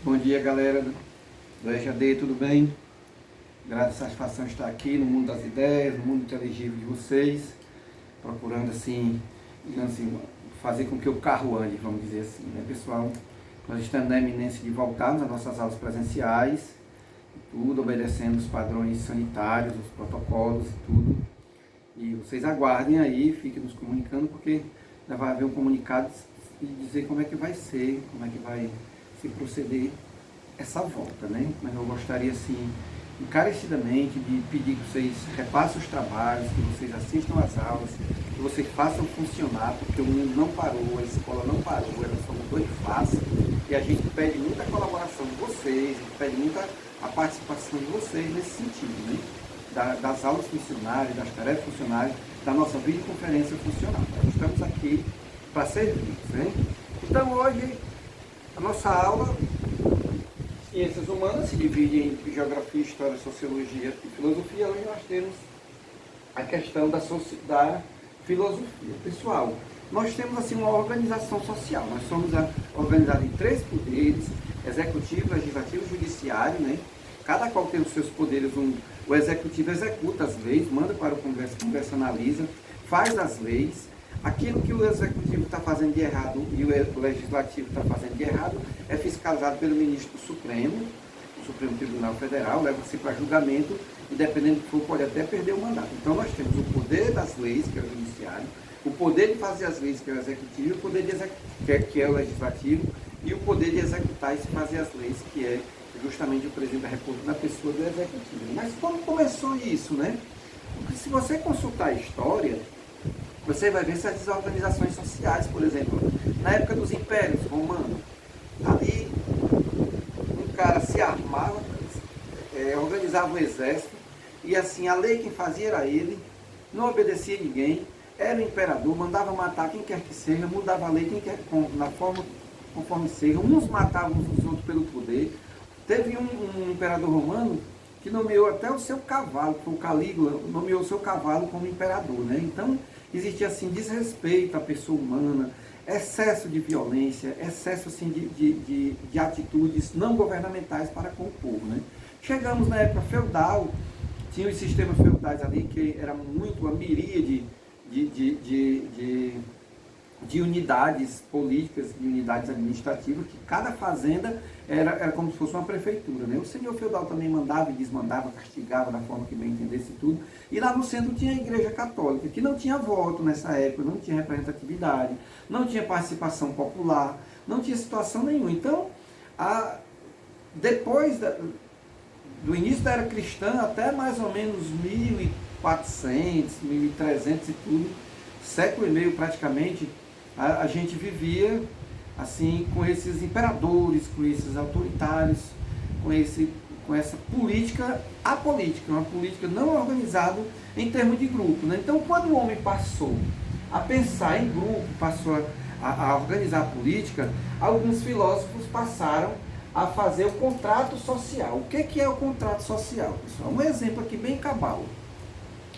Bom dia, galera do EJD, tudo bem? Grata satisfação estar aqui no mundo das ideias, no mundo inteligível de vocês, procurando digamos assim, fazer com que o carro ande, vamos dizer assim, né, pessoal? Nós estamos na eminência de voltarmos às nossas aulas presenciais, tudo obedecendo os padrões sanitários, os protocolos e tudo. E vocês aguardem aí, fiquem nos comunicando, porque vai haver um comunicado e dizer como é que vai ser, como é que vai se proceder essa volta, né? Mas eu gostaria, assim, encarecidamente de pedir que vocês repassem os trabalhos, que vocês assistam às aulas, que vocês façam funcionar, porque o mundo não parou, a escola não parou, ela só mudou de face, e a gente pede muita colaboração de vocês, a gente pede muita a participação de vocês nesse sentido, né? Das aulas funcionárias, das tarefas funcionárias, da nossa videoconferência funcional. Nós estamos aqui para servir, né? Então hoje a nossa aula Ciências Humanas se divide em Geografia, História, Sociologia e Filosofia. Hoje nós temos a questão da filosofia. Pessoal, nós temos assim uma organização social. Nós somos organizados em 3 poderes: executivo, legislativo e judiciário, né? Cada qual tem os seus poderes. O executivo executa as leis, manda para o Congresso, o Congresso analisa, faz as leis. Aquilo que o executivo está fazendo de errado e o legislativo está fazendo de errado é fiscalizado pelo ministro Supremo, o Supremo Tribunal Federal, leva-se para julgamento e, dependendo do que for, pode até perder o mandato. Então nós temos o poder das leis, que é o judiciário, o poder de fazer as leis, que é o executivo, e o poder que é o legislativo, e o poder de executar e se fazer as leis, que é justamente o presidente da República na pessoa do executivo. Mas como começou isso, né? Porque se você consultar a história, você vai ver certas organizações sociais, por exemplo, na época dos impérios romanos, ali um cara se armava, organizava um exército, e assim, a lei quem fazia era ele, não obedecia a ninguém, era o imperador, mandava matar quem quer que seja, mudava a lei na forma conforme seja, uns matavam os outros pelo poder. Teve um imperador romano que nomeou até o seu cavalo, foi o Calígula, nomeou o seu cavalo como imperador, né? Então, existia assim desrespeito à pessoa humana, excesso de violência, excesso assim, de atitudes não governamentais para com o povo, né? Chegamos na época feudal, tinha os sistemas feudais ali, que era muito a miríade de unidades políticas, de unidades administrativas, que cada fazenda era como se fosse uma prefeitura, né? O senhor feudal também mandava e desmandava, castigava da forma que bem entendesse tudo. E lá no centro tinha a Igreja Católica, que não tinha voto nessa época, não tinha representatividade, não tinha participação popular, não tinha situação nenhuma. Então, depois do início da era cristã, até mais ou menos 1400, 1300 e tudo, século e meio praticamente, a gente vivia assim com esses imperadores, com esses autoritários, com essa política apolítica, uma política não organizada em termos de grupo, né? Então, quando o homem passou a pensar em grupo, passou a organizar a política, alguns filósofos passaram a fazer o contrato social. O que é o contrato social, pessoal? Um exemplo aqui bem cabal.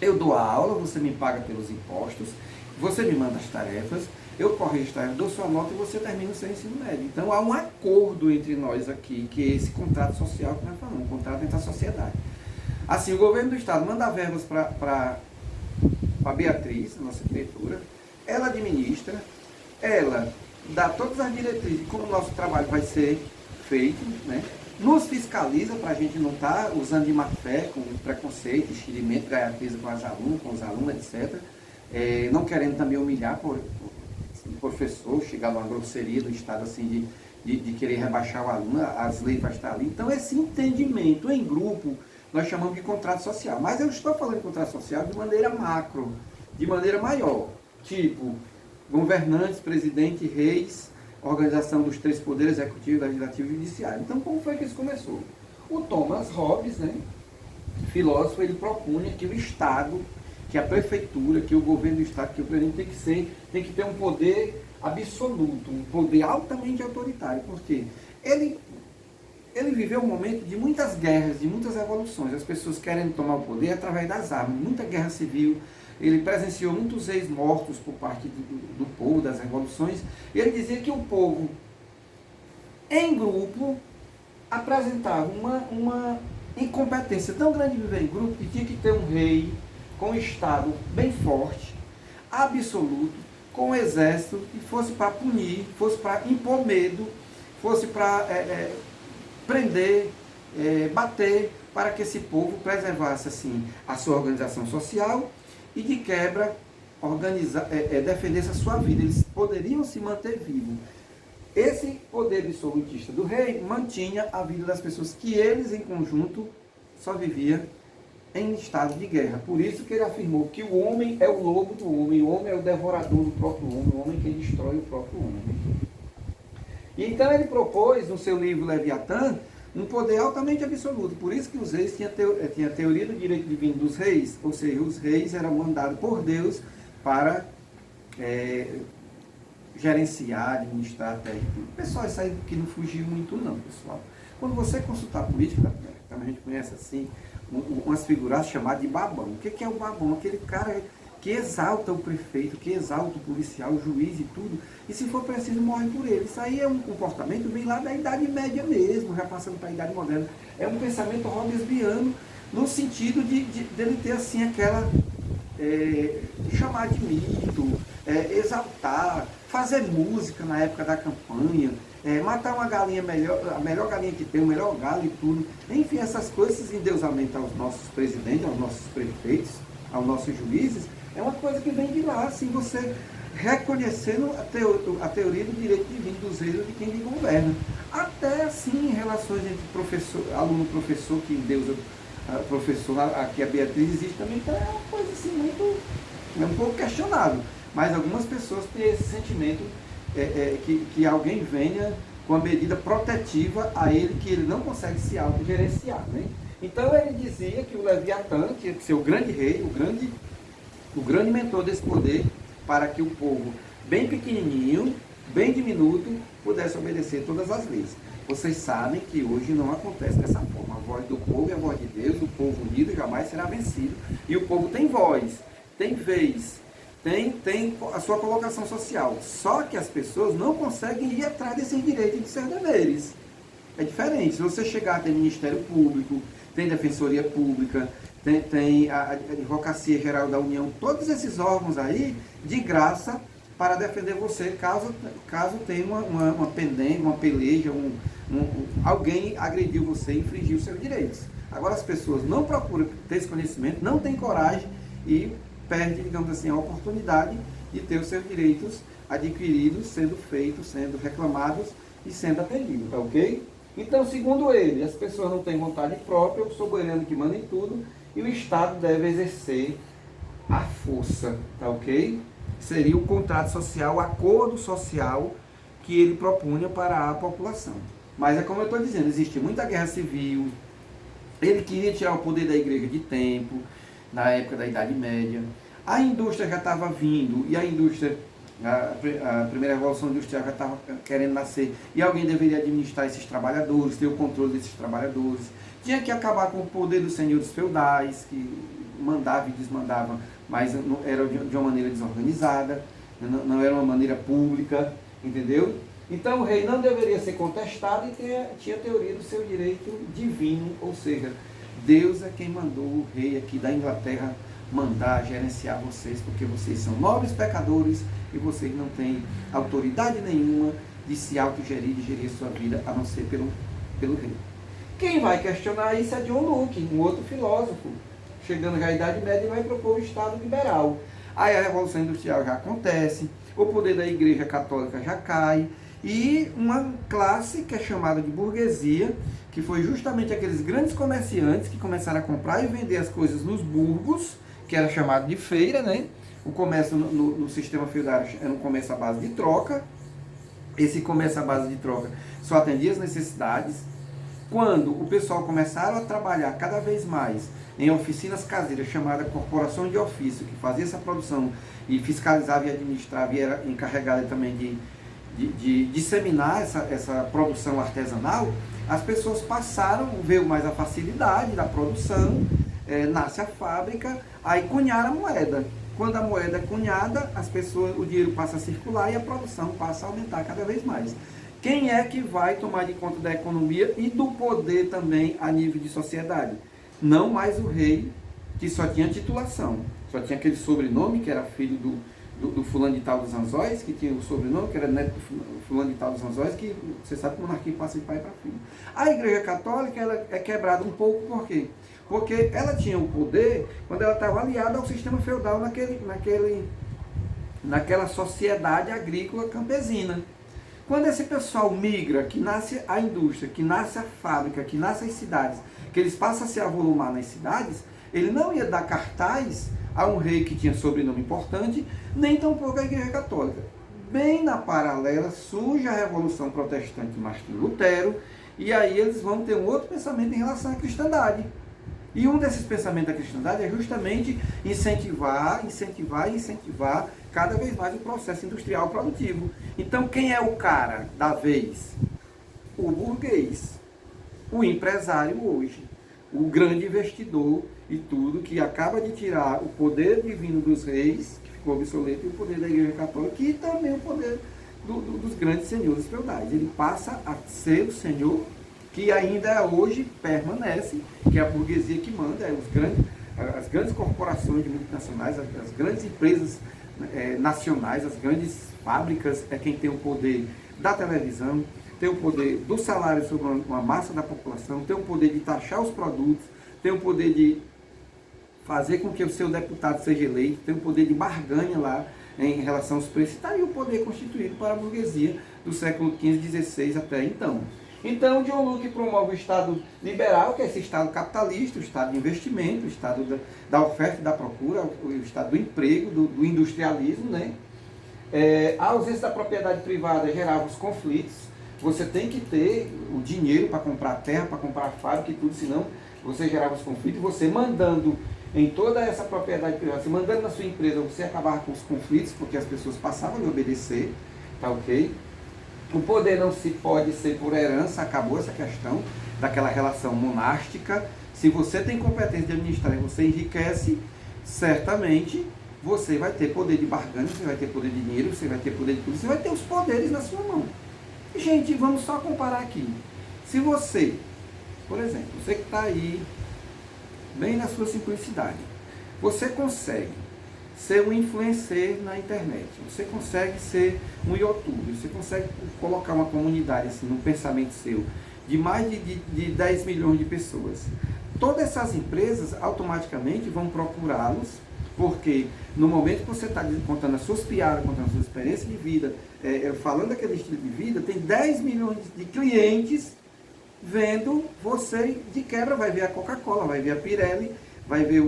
Eu dou a aula, você me paga pelos impostos, você me manda as tarefas, eu corrijo as tarefas, dou sua nota e você termina o seu ensino médio. Então há um acordo entre nós aqui, que é esse contrato social que nós falamos, um contrato entre a sociedade. Assim, o governo do estado manda verbas para a Beatriz, a nossa diretora, ela administra, ela dá todas as diretrizes de como o nosso trabalho vai ser feito, né? Nos fiscaliza para a gente não estar usando de má fé, com preconceito, enxerimento, gaiateza com as alunas, com os alunos, etc. Não querendo também humilhar o professor, chegar numa grosseria do Estado assim de querer rebaixar o aluno, as leis vão estar ali. Então, esse entendimento em grupo, nós chamamos de contrato social. Mas eu estou falando de contrato social de maneira macro, de maneira maior. Tipo, governantes, presidente, reis, organização dos 3 poderes, executivo, legislativo e judiciário. Então, como foi que isso começou? O Thomas Hobbes, né, filósofo, ele propunha que o Estado, que a prefeitura, que o governo do Estado, que o presidente tem que ter um poder absoluto, um poder altamente autoritário, porque ele viveu um momento de muitas guerras, de muitas revoluções, as pessoas querendo tomar o poder através das armas, muita guerra civil, ele presenciou muitos reis mortos por parte do povo, das revoluções, e ele dizia que o povo, em grupo, apresentava uma incompetência tão grande de viver em grupo que tinha que ter um rei com um Estado bem forte, absoluto, com um exército que fosse para punir, fosse para impor medo, fosse para prender, bater, para que esse povo preservasse assim a sua organização social e de quebra defendesse a sua vida. Eles poderiam se manter vivos. Esse poder absolutista do rei mantinha a vida das pessoas que eles em conjunto só viviam em estado de guerra. Por isso que ele afirmou que o homem é o lobo do homem, o homem é o devorador do próprio homem, o homem que destrói o próprio homem. E então ele propôs no seu livro Leviatã um poder altamente absoluto. Por isso que os reis tinham a teoria do direito divino dos reis, ou seja, os reis eram mandados por Deus para gerenciar, administrar a terra. O pessoal, isso aí que não fugiu muito não, pessoal. Quando você consultar a política, como a gente conhece assim, umas figuras chamadas de babão. O que é o babão? Aquele cara que exalta o prefeito, que exalta o policial, o juiz e tudo, e se for preciso morre por ele. Isso aí é um comportamento, vem lá da Idade Média mesmo, já passando para a Idade Moderna. É um pensamento robespierriano, no sentido dele ter assim aquela, chamar de mito, exaltar, fazer música na época da campanha, matar uma galinha a melhor galinha que tem, o melhor galo e tudo. Enfim, essas coisas, esse endeusamento aos nossos presidentes, aos nossos prefeitos, aos nossos juízes, é uma coisa que vem de lá, assim, você reconhecendo a teoria do direito divino dos reis de quem lhe governa. Até assim, em relações entre aluno-professor, que Deus professor, aqui a Beatriz existe também, então é uma coisa assim muito, um pouco questionável. Mas algumas pessoas têm esse sentimento que alguém venha com a medida protetiva a ele, que ele não consegue se autogerenciar, né? Então ele dizia que o Leviatã, que ia ser o grande rei, o grande mentor desse poder, para que o povo, bem pequenininho, bem diminuto, pudesse obedecer todas as leis. Vocês sabem que hoje não acontece dessa forma. A voz do povo é a voz de Deus, o povo unido jamais será vencido. E o povo tem voz, tem vez, tem a sua colocação social. Só que as pessoas não conseguem ir atrás desses direitos e de seus deveres. É diferente. Se você chegar, tem Ministério Público, tem Defensoria Pública, tem a Advocacia Geral da União, todos esses órgãos aí, de graça, para defender você, caso tenha uma pendência, uma peleja, alguém agrediu você e infringiu seus direitos. Agora as pessoas não procuram ter esse conhecimento, não têm coragem e perdem, digamos assim, a oportunidade de ter os seus direitos adquiridos, sendo feitos, sendo reclamados e sendo atendidos, tá ok? Então, segundo ele, as pessoas não têm vontade própria, o soberano que manda em tudo, e o Estado deve exercer a força, tá ok? Seria o contrato social, o acordo social que ele propunha para a população. Mas é como eu estou dizendo, existe muita guerra civil, ele queria tirar o poder da igreja de tempo, na época da Idade Média, a indústria já estava vindo, e a indústria, a primeira revolução industrial já estava querendo nascer, e alguém deveria administrar esses trabalhadores, ter o controle desses trabalhadores, tinha que acabar com o poder dos senhores feudais, que mandava e desmandava, mas era de uma maneira desorganizada, não era uma maneira pública, entendeu? Então o rei não deveria ser contestado e tinha a teoria do seu direito divino, ou seja, Deus é quem mandou o rei aqui da Inglaterra mandar gerenciar vocês, porque vocês são nobres pecadores e vocês não têm autoridade nenhuma de se autogerir, de gerir a sua vida, a não ser pelo rei. Quem vai questionar isso é John Locke, um outro filósofo, chegando já à Idade Média, e vai propor o Estado liberal. Aí a Revolução Industrial já acontece, o poder da Igreja Católica já cai, e uma classe que é chamada de burguesia, que foi justamente aqueles grandes comerciantes que começaram a comprar e vender as coisas nos burgos, que era chamado de feira, né? O comércio no sistema feudal era um comércio à base de troca. Esse comércio à base de troca só atendia as necessidades. Quando o pessoal começaram a trabalhar cada vez mais em oficinas caseiras, chamada corporação de ofício, que fazia essa produção e fiscalizava e administrava e era encarregada também de disseminar essa produção artesanal, as pessoas passaram, veio mais a facilidade da produção, nasce a fábrica, aí cunharam a moeda. Quando a moeda é cunhada, o dinheiro passa a circular e a produção passa a aumentar cada vez mais. quem é que vai tomar de conta da economia e do poder também a nível de sociedade? Não mais o rei, que só tinha titulação, só tinha aquele sobrenome, que era filho do fulano de tal dos Anzóis, que tinha o sobrenome, que era neto do fulano de tal dos Anzóis, que você sabe que a monarquia passa de pai para filho. A Igreja Católica ela é quebrada um pouco, por quê? Porque ela tinha o poder quando ela estava aliada ao sistema feudal naquela sociedade agrícola campesina. Quando esse pessoal migra, que nasce a indústria, que nasce a fábrica, que nasce as cidades, que eles passam a se avolumar nas cidades, ele não ia dar cartaz a um rei que tinha sobrenome importante, nem tampouco a Igreja Católica. Bem na paralela surge a Revolução Protestante Martim Lutero, e aí eles vão ter um outro pensamento em relação à cristandade. E um desses pensamentos da cristandade é justamente incentivar cada vez mais o processo industrial produtivo. Então quem é o cara da vez? O burguês, o empresário hoje, o grande investidor e tudo, que acaba de tirar o poder divino dos reis, que ficou obsoleto, e o poder da Igreja Católica, e também o poder dos grandes senhores feudais. Ele passa a ser o senhor que ainda hoje permanece, que é a burguesia que manda, as grandes corporações multinacionais, as grandes empresas nacionais, as grandes fábricas, é quem tem o poder da televisão, tem o poder do salário sobre uma massa da população, tem o poder de taxar os produtos, tem o poder de fazer com que o seu deputado seja eleito, tem o poder de barganha lá em relação aos preços, está aí o poder constituído para a burguesia do século XV, XVI até então. Então, John Locke promove o Estado liberal, que é esse Estado capitalista, o Estado de investimento, o Estado da oferta e da procura, o Estado do emprego, do industrialismo, né? A ausência da propriedade privada gerava os conflitos. Você tem que ter o dinheiro para comprar terra, para comprar fábrica e tudo, senão você gerava os conflitos. Você mandando em toda essa propriedade privada, você mandando na sua empresa, você acabava com os conflitos, porque as pessoas passavam a obedecer, tá ok? O poder não se pode ser por herança, acabou essa questão daquela relação monástica. Se você tem competência de administrar e você enriquece, certamente você vai ter poder de barganha, você vai ter poder de dinheiro, você vai ter poder de tudo, você vai ter os poderes na sua mão. Gente, vamos só comparar aqui. Se você, por exemplo, você que está aí, bem na sua simplicidade, você consegue ser um influencer na internet, você consegue ser um youtuber, você consegue colocar uma comunidade assim, num pensamento seu, de mais de 10 milhões de pessoas. Todas essas empresas automaticamente vão procurá-los, porque no momento que você está contando as suas piadas, contando a sua experiência de vida, falando daquele estilo de vida, tem 10 milhões de clientes vendo você, de quebra vai ver a Coca-Cola, vai ver a Pirelli, vai ver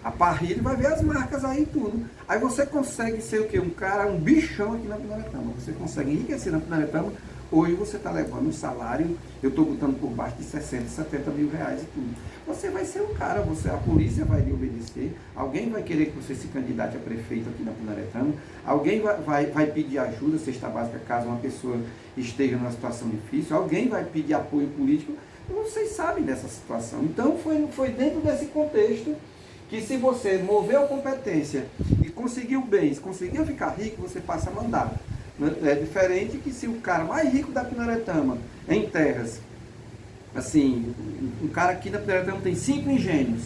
a Parrilha e vai ver as marcas aí e tudo. Aí você consegue ser o quê? Um bichão aqui na Pinaretama. Você consegue enriquecer na Pinaretama. Hoje você está levando um salário, eu estou botando por baixo de 60, 70 mil reais e tudo. Você vai ser um cara, a polícia vai lhe obedecer, alguém vai querer que você se candidate a prefeito aqui na Pinaretama, alguém vai pedir ajuda, cesta básica, caso uma pessoa esteja numa situação difícil, alguém vai pedir apoio político. Vocês sabem dessa situação. Então foi dentro desse contexto que, se você moveu competência e conseguiu bens, conseguiu ficar rico, você passa a mandar. É diferente que se o cara mais rico da Pinaretama, em terras, assim, um cara aqui da Pinaretama tem 5 engenhos,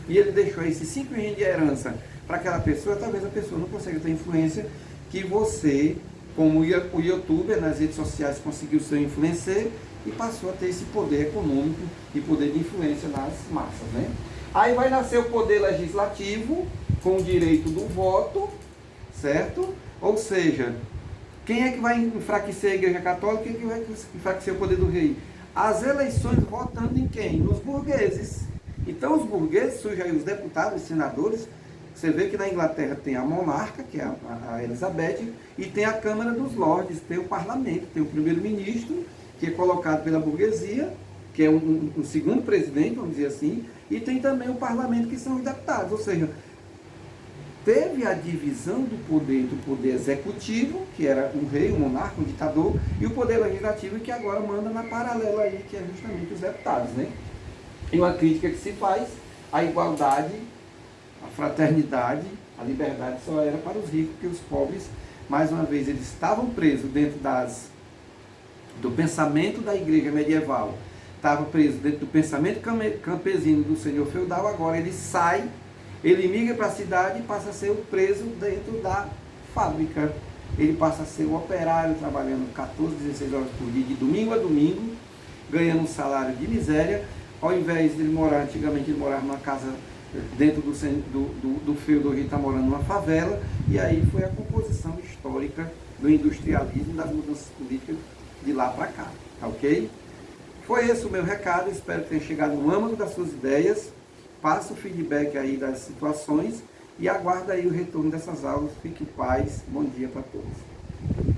e ele deixou esses 5 engenhos de herança para aquela pessoa, talvez a pessoa não consiga ter influência que você, como o youtuber nas redes sociais, conseguiu ser influencer e passou a ter esse poder econômico e poder de influência nas massas, né? Aí vai nascer o poder legislativo com o direito do voto, certo? Ou seja, quem é que vai enfraquecer a Igreja Católica? Quem é que vai enfraquecer o poder do rei? As eleições votando em quem? Nos burgueses. Então os burgueses, surgem aí os deputados, os senadores. Você vê que na Inglaterra tem a monarca, que é a Elizabeth, e tem a Câmara dos Lordes, tem o parlamento, tem o primeiro-ministro, que é colocado pela burguesia, que é um segundo presidente, vamos dizer assim, e tem também o parlamento, que são os deputados. Ou seja, teve a divisão do poder entre o poder executivo, que era um rei, um monarca, um ditador, e o poder legislativo, que agora manda na paralela aí, que é justamente os deputados, né? E uma crítica que se faz, a igualdade, a fraternidade, a liberdade só era para os ricos, porque os pobres, mais uma vez, eles estavam presos dentro das do pensamento da igreja medieval, estava preso dentro do pensamento campesino do senhor feudal, agora ele sai, ele migra para a cidade e passa a ser o preso dentro da fábrica. Ele passa a ser o operário trabalhando 14, 16 horas por dia, de domingo a domingo, ganhando um salário de miséria, ao invés de ele morar, antigamente ele morava numa casa dentro do feudo, hoje ele está morando numa favela, e aí foi a composição histórica do industrialismo, das mudanças políticas de lá para cá, tá ok? Foi esse o meu recado, espero que tenha chegado no âmago das suas ideias, passa o feedback aí das situações e aguarda aí o retorno dessas aulas. Fique em paz, bom dia para todos.